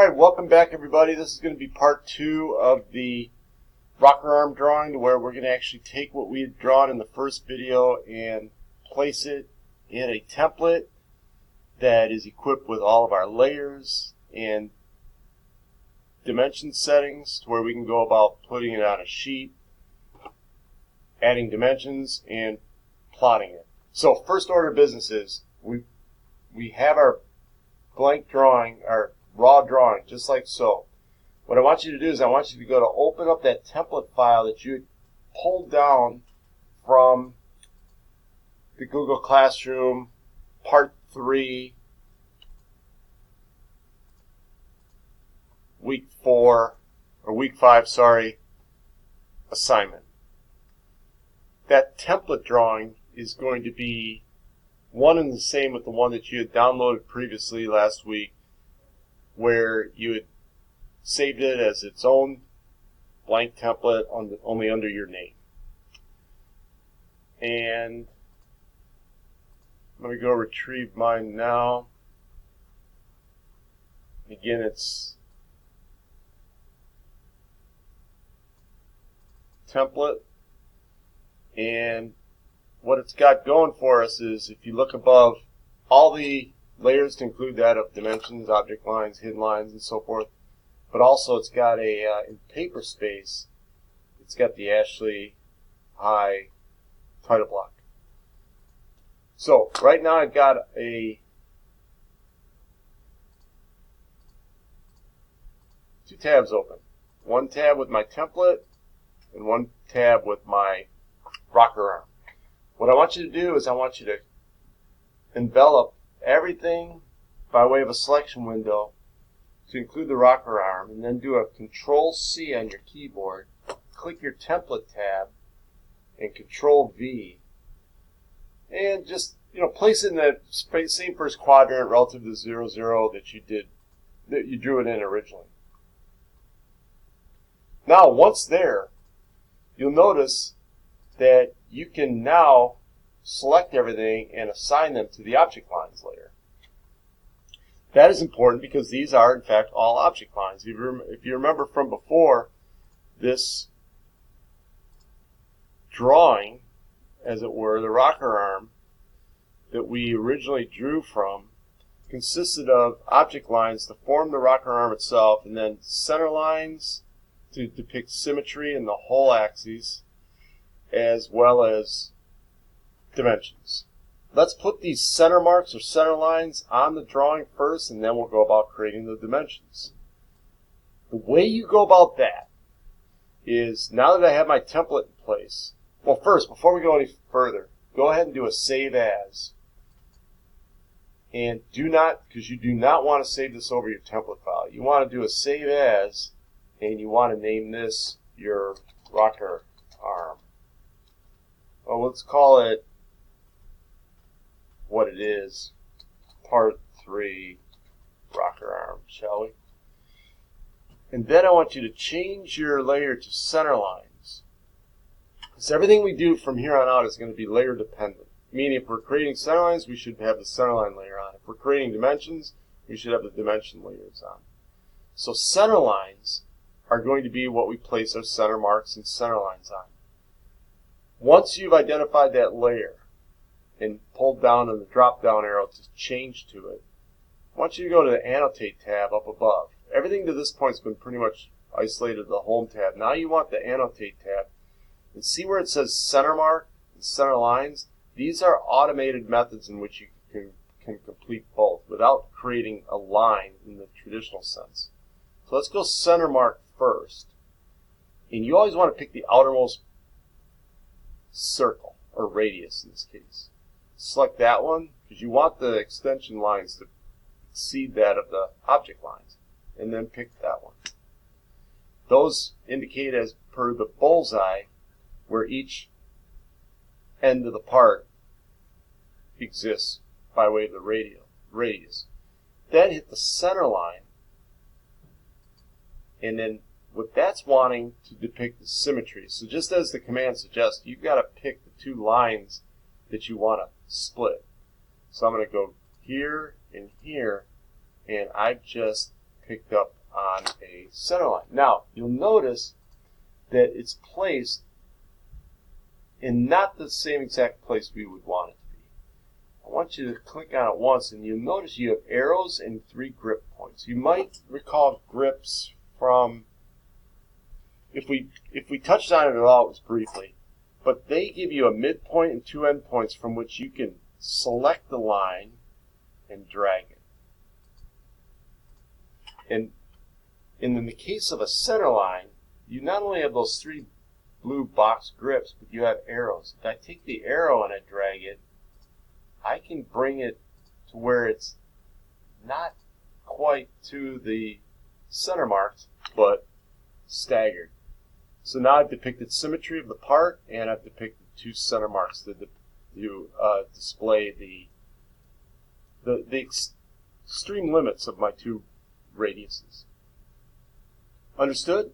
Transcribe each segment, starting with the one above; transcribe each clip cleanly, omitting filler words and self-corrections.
Alright, welcome back everybody. This is going to be part 2 of the rocker arm drawing, where we're going to actually take what we had drawn in the first video and place it in a template that is equipped with all of our layers and dimension settings, to where we can go about putting it on a sheet, adding dimensions, and plotting it. So first order of business is we have our blank drawing, our raw drawing, just like so. What I want you to do is I want you to go to open up that template file that you pulled down from the Google Classroom Part 3, Week 5, assignment. That template drawing is going to be one and the same with the one that you had downloaded previously last week, where you had saved it as its own blank template only under your name. And let me go retrieve mine now. Again, it's template, and what it's got going for us is, if you look above, all the layers to include that of dimensions, object lines, hidden lines, and so forth. But also it's got in paper space, it's got the Ashley High title block. So right now I've got two tabs open. One tab with my template and one tab with my rocker arm. What I want you to do is I want you to envelop everything by way of a selection window to include the rocker arm, and then do a Control-C on your keyboard, click your template tab, and Control-V, and just place it in that same first quadrant relative to 0, 0 that you drew it in originally. Now, once there, you'll notice that you can now select everything and assign them to the object lines layer. That is important because these are, in fact, all object lines. If you remember from before, this drawing, as it were, the rocker arm that we originally drew from, consisted of object lines to form the rocker arm itself, and then center lines to depict symmetry in the whole axis, as well as dimensions. Let's put these center marks or center lines on the drawing first, and then we'll go about creating the dimensions. The way you go about that is, now that I have my template in place, well, first, before we go any further, go ahead and do a save as. And because you do not want to save this over your template file. You want to do a save as, and you want to name this your rocker arm. Well, let's call it what it is, Part 3 rocker arm, shall we? And then I want you to change your layer to center lines, because everything we do from here on out is going to be layer dependent. Meaning, if we're creating center lines, we should have the center line layer on. If we're creating dimensions, we should have the dimension layers on. So center lines are going to be what we place our center marks and center lines on. Once you've identified that layer and pulled down on the drop-down arrow to change to it, I want you to go to the Annotate tab up above. Everything to this point has been pretty much isolated to the Home tab. Now you want the Annotate tab, and see where it says Center Mark and Center Lines? These are automated methods in which you can complete both without creating a line in the traditional sense. So let's go Center Mark first. And you always want to pick the outermost circle, or radius in this case. Select that one, because you want the extension lines to exceed that of the object lines, and then pick that one. Those indicate, as per the bullseye, where each end of the part exists by way of the radius. Then hit the center line, and then what that's wanting to depict is symmetry. So just as the command suggests, you've got to pick the two lines that you want to split. So I'm going to go here and here, and I've just picked up on a center line. Now, you'll notice that it's placed in not the same exact place we would want it to be. I want you to click on it once, and you'll notice you have arrows and 3 grip points. You might recall grips from, if we touched on it at all, it was briefly, but they give you a midpoint and 2 endpoints from which you can select the line and drag it. And in the case of a center line, you not only have those 3 blue box grips, but you have arrows. If I take the arrow and I drag it, I can bring it to where it's not quite to the center marks, but staggered. So now I've depicted symmetry of the part, and I've depicted 2 center marks to display the extreme limits of my 2 radiuses. Understood?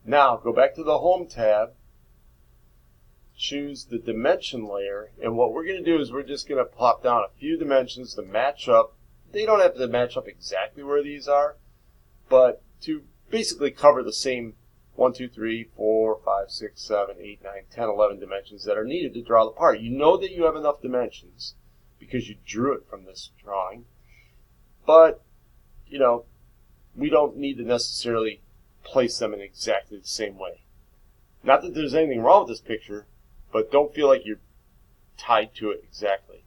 Now go back to the Home tab, choose the dimension layer, and what we're going to do is we're just going to plop down a few dimensions to match up. They don't have to match up exactly where these are, but to basically cover the same 1, 2, 3, 4, 5, 6, 7, 8, 9, 10, 11 dimensions that are needed to draw the part. You know that you have enough dimensions because you drew it from this drawing, but you know, we don't need to necessarily place them in exactly the same way. Not that there's anything wrong with this picture, but don't feel like you're tied to it exactly.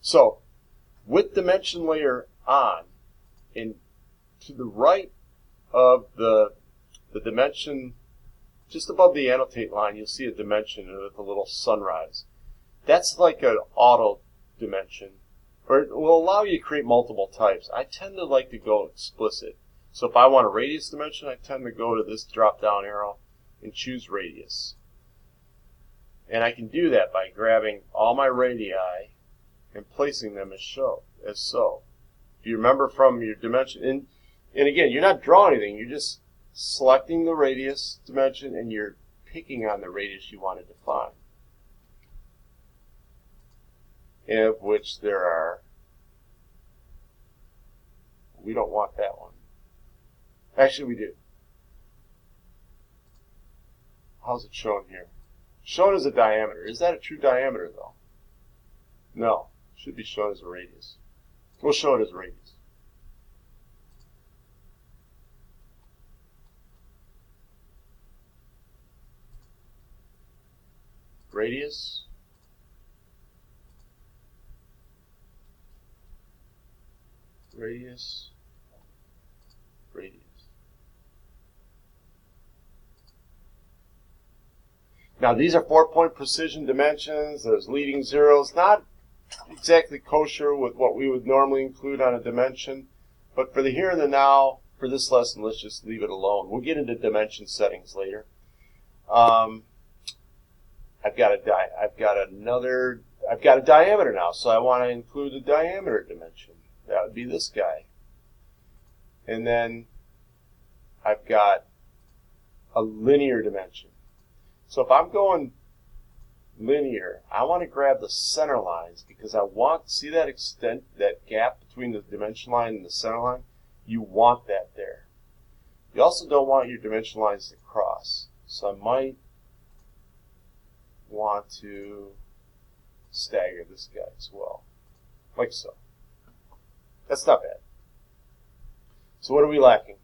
So, with dimension layer on, and to the right of the dimension, just above the annotate line, you'll see a dimension with a little sunrise. That's like an auto dimension, or it will allow you to create multiple types. I tend to like to go explicit. So if I want a radius dimension, I tend to go to this drop-down arrow and choose radius. And I can do that by grabbing all my radii and placing them as so. If you remember from your dimension, and again, you're not drawing anything, you're just selecting the radius dimension and you're picking on the radius you want to define. Of which there are, we don't want that one. Actually, we do. How's it shown here? Shown as a diameter. Is that a true diameter, though? No. It should be shown as a radius. We'll show it as a radius. Radius. Radius. Radius. Now these are 4-point precision dimensions. There's leading zeros. Not exactly kosher with what we would normally include on a dimension. But for the here and the now, for this lesson, let's just leave it alone. We'll get into dimension settings later. I've got a diameter now, so I want to include a diameter dimension. That would be this guy. And then I've got a linear dimension. So if I'm going linear, I want to grab the center lines because I want, see that extent, that gap between the dimension line and the center line? You want that there. You also don't want your dimension lines to cross. So I might want to stagger this guy as well, like so. That's not bad. So what are we lacking?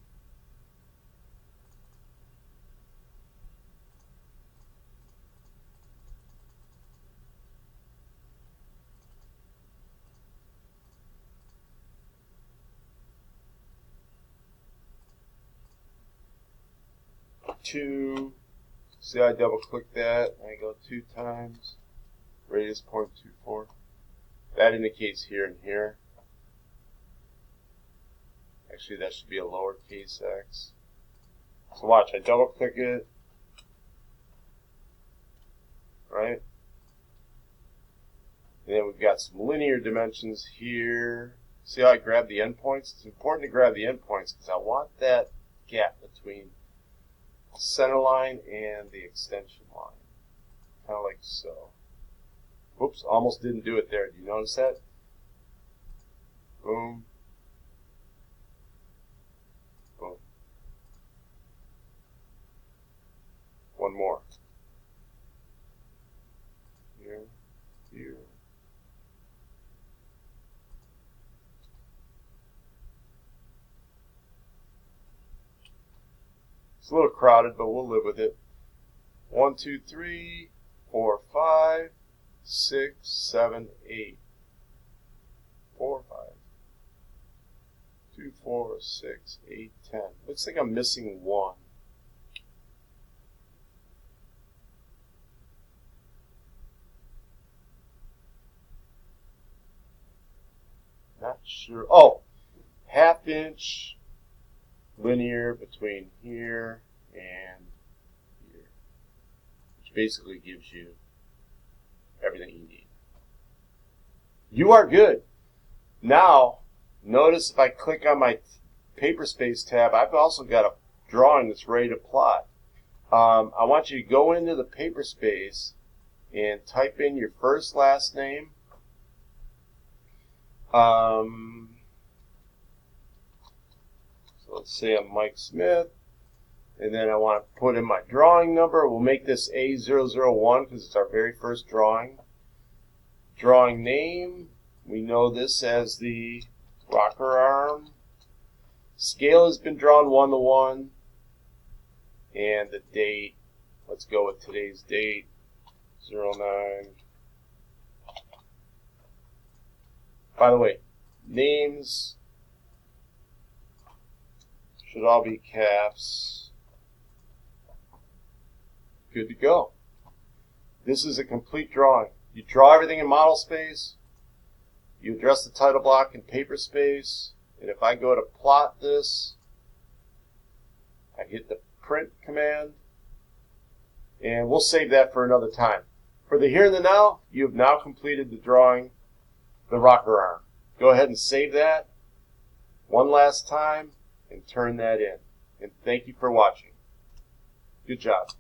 See, I double click that, and I go 2 times, radius 0.24. That indicates here and here. Actually, that should be a lowercase x. So watch, I double click it, right? And then we've got some linear dimensions here. See how I grab the endpoints? It's important to grab the endpoints because I want that gap between the center line and the extension line. Kind of like so. Whoops, almost didn't do it there. Do you notice that? Boom. It's a little crowded, but we'll live with it. 1, 2, 3, 4, 5, 6, 7, 8. 4, 5, 2, 4, 6, 8, 10. Looks like I'm missing 1. Not sure. Oh, ½ linear between here and here, which basically gives you everything you need. You are good. Now, notice if I click on my paper space tab, I've also got a drawing that's ready to plot. I want you to go into the paper space and type in your first, last name. So let's say I'm Mike Smith, and then I want to put in my drawing number. We'll make this A001 because it's our very first drawing. Drawing name, we know this as the rocker arm. Scale has been drawn 1:1, and the date, let's go with today's date, 09. By the way, names should all be caps. Good to go. This is a complete drawing. You draw everything in model space, you address the title block in paper space, and if I go to plot this, I hit the print command, and we'll save that for another time. For the here and the now, you have now completed the drawing, the rocker arm. Go ahead and save that one last time and turn that in. And thank you for watching. Good job.